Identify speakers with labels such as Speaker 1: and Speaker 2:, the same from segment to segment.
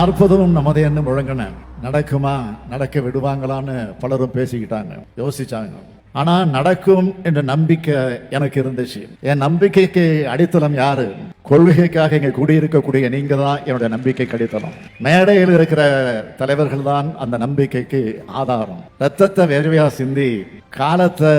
Speaker 1: 40 நமது என்ன முழங்கின நடக்குமா, நடக்க விடுவாங்களான்னு பலரும் பேசிக்கிட்டாங்க, யோசிச்சாங்க. ஆனா நடக்கும் என்ற நம்பிக்கை எனக்கு இருந்துச்சு. என் நம்பிக்கைக்கு அடித்தளம் யாரு? கொள்கைக்காக இங்க குடியிருக்கக்கூடிய நீங்க தான் என்னுடைய நம்பிக்கைக்கு அடித்தளம். மேடையில் இருக்கிற தலைவர்கள் தான் அந்த நம்பிக்கைக்கு ஆதாரம். ரத்தத்தை வேர்வையா சிந்தி காலத்தை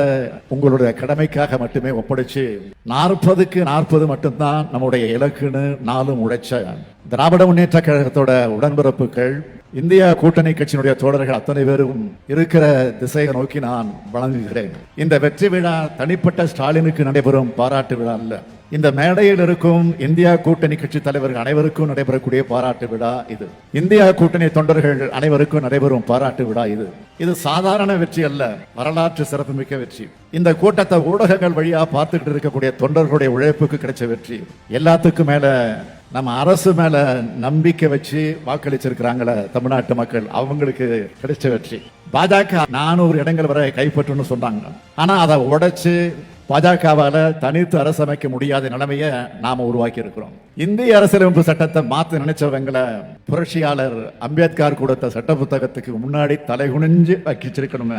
Speaker 1: உங்களுடைய கடமைக்காக மட்டுமே ஒப்படைச்சு 40க்கு 40 மட்டும்தான் நம்முடைய இலக்குன்னு நாளும் உழைச்ச திராவிட முன்னேற்ற கழகத்தோட உடன்பிறப்புகள், இந்தியா கூட்டணி கட்சியினுடைய தோழர்கள் அத்தனை பேரும் இருக்கிற திசையை நோக்கி நான் வழங்குகிறேன். இந்த வெற்றி விழா தனிப்பட்ட ஸ்டாலினுக்கு நடைபெறும் பாராட்டு விழா அல்ல. இந்த மேடையில் இருக்கும் இந்தியா கூட்டணி கட்சி தலைவர்கள் அனைவருக்கும் நடைபெறக்கூடிய பாராட்டு விழா இது. இந்தியா கூட்டணி தொண்டர்கள் அனைவருக்கும் நடைபெறும் பாராட்டு விழா இது. இது சாதாரண வெற்றி அல்ல, வரலாற்று சிறப்புமிக்க வெற்றி. இந்த கூட்டத்தை ஊடகங்கள் வழியா பார்த்துக்கிட்டு இருக்கக்கூடிய தொண்டர்களுடைய உழைப்புக்கு கிடைச்ச வெற்றி. எல்லாத்துக்கும் மேல நம்ம அரசு மேல நம்பிக்கை வச்சு வாக்களிச்சிருக்கிறாங்களே தமிழ்நாட்டு மக்கள், அவங்களுக்கு கிடைச்ச வெற்றி. பாஜக 400 இடங்கள் வரை கைப்பற்றுன்னு சொன்னாங்க. ஆனா அதை உடைச்சு பாஜகவால தனித்து அரசமைக்க முடியாத நிலைமையை நாம உருவாக்கி இருக்கிறோம். இந்திய அரசியலமைப்பு சட்டத்தை மாத்த நினைச்சவங்களை புரட்சியாளர் அம்பேத்கர் கொடுத்த சட்ட புத்தகத்துக்கு முன்னாடி தலைகுனிஞ்சு வச்சிருக்கணுங்க.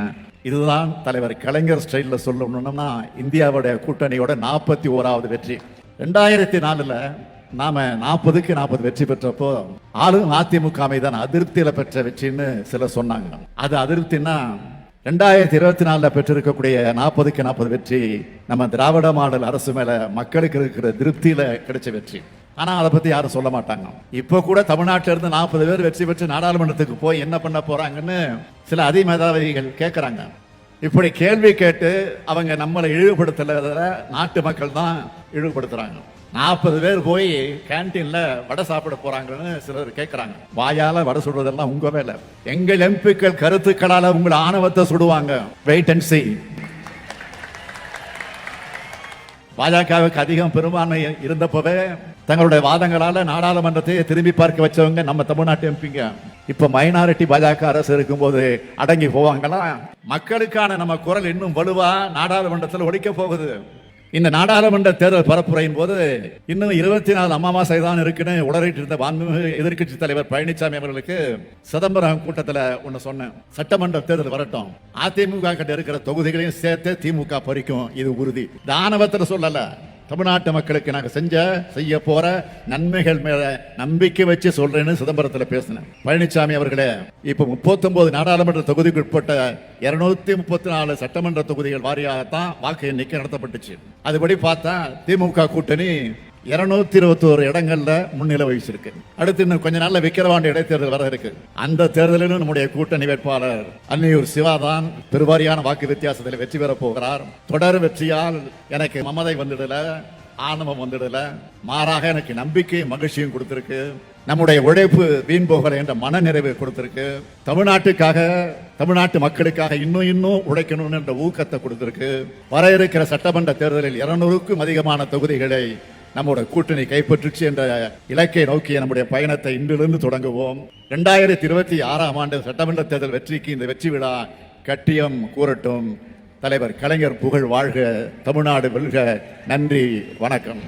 Speaker 1: இதுதான் தலைவர் கலைஞர் ஸ்டைல்ல சொல்லணும்னா இந்தியாவுடைய கூட்டணியோட 41வது வெற்றி. 2004 நாம 40க்கு 40 வெற்றி பெற்றப்போ ஆளும் அதிமுக மீதான அதிருப்தியில பெற்ற வெற்றின்னு சிலர் சொன்னாங்க. அது அதிருப்தினா 2024 பெற்றிருக்கக்கூடிய 40க்கு 40 வெற்றி நம்ம திராவிட மாடல் அரசு மேல மக்களுக்கு இருக்கிற திருப்தியில கிடைச்ச வெற்றி. ஆனா அதை பத்தி யாரும் சொல்ல மாட்டாங்க. இப்ப கூட தமிழ்நாட்டில இருந்து 40 பேர் வெற்றி பெற்று நாடாளுமன்றத்துக்கு போய் என்ன பண்ண போறாங்கன்னு சில அதிமேதாவிகள் கேட்கறாங்க. இப்படி கேள்வி கேட்டு அவங்க நம்மளை இழிவுபடுத்தல, நாட்டு மக்கள் தான் இழிவுபடுத்துறாங்க. 40 பேர் போய் கேன்டீன்ல வடை சாப்பிட போறாங்கன்னு சிலர் கேட்கிறாங்க. வாயால வடை சுடுறதெல்லாம் உங்க வேலை. எங்கள் எம்பிக்கள் கருத்துக்களால உங்கள் ஆணவத்தை சுடுவாங்க. Wait and see. பாஜகவுக்கு அதிகம் பெரும்பான்மை இருந்தப்பவே தங்களுடைய வாதங்களால நாடாளுமன்றத்தை திரும்பி பார்க்க வச்சவங்க நம்ம தமிழ்நாட்டு எம்பிங்க. இப்ப மைனாரிட்டி பாஜக அரசு இருக்கும் போது அடங்கி போவாங்களா? மக்களுக்கான நம்ம குரல் இன்னும் வலுவா நாடாளுமன்றத்தில் ஒலிக்க போகுது. இந்த நாடாளுமன்ற தேர்தல் பரப்புரையின் போது இன்னும் 24 அமாவாசை தான் இருக்குன்னு உளறிட்டு இருந்த எதிர்கட்சி தலைவர் பழனிசாமி அவர்களுக்கு சிதம்பரம் கூட்டத்தில் ஒன்னு சொன்னேன். சட்டமன்ற தேர்தல் வரட்டும், அதிமுக கிட்ட இருக்கிற தொகுதிகளையும் சேர்த்து திமுக பறிக்கும், இது உறுதி. தானவத்தில் சொல்லல, தமிழ்நாட்டு மக்களுக்கு நாங்க செய்ய போற நன்மைகள் மேல நம்பிக்கை வச்சு சொல்றேன்னு சிதம்பரத்தில் பேசினேன். பழனிசாமி அவர்களே, இப்ப 39 நாடாளுமன்ற தொகுதிக்கு உட்பட்ட 234 சட்டமன்ற தொகுதிகள் வாரியாகத்தான் வாக்கு எண்ணிக்கை நடத்தப்பட்டுச்சு. அதுபடி பார்த்தா திமுக கூட்டணி 221 இடங்கள்ல முன்னிலை வகிச்சிருக்கு. அடுத்து இன்னும் கொஞ்ச நாள்ல விக்கிரவாண்டி இடைத்தேர்தல் வர இருக்கு. அந்த தேர்தலிலும் நம்முடைய கூட்டணி வேட்பாளர் அன்னியூர் சிவா தான் பெருவாரியான வாக்கு வித்தியாசத்தில் வெற்றி பெற போகிறார். தொடர் வெற்றியால் எனக்கு மமதை வந்துடல, ஆணவம் வந்துடல, மாறாக எனக்கு நம்பிக்கை மகிழ்ச்சியும் கொடுத்திருக்கு. நம்முடைய உழைப்பு வீண் போகல என்ற மன நிறைவு கொடுத்திருக்கு. தமிழ்நாட்டுக்காக, தமிழ்நாட்டு மக்களுக்காக இன்னும் உழைக்கணும் என்ற ஊக்கத்தை கொடுத்திருக்கு. வர இருக்கிற சட்டமன்ற தேர்தலில் 200க்கும் அதிகமான தொகுதிகளை நம்முடைய கூட்டணி கைப்பற்றுச்சு என்ற இலக்கை நோக்கிய நம்முடைய பயணத்தை இன்றிலிருந்து தொடங்குவோம். 2026ஆம் ஆண்டு சட்டமன்ற தேர்தல் வெற்றிக்கு இந்த வெற்றி விழா கட்டியம் கூறட்டும். தலைவர் கலைஞர் புகழ் வாழ்க, தமிழ்நாடு வெல்க. நன்றி, வணக்கம்.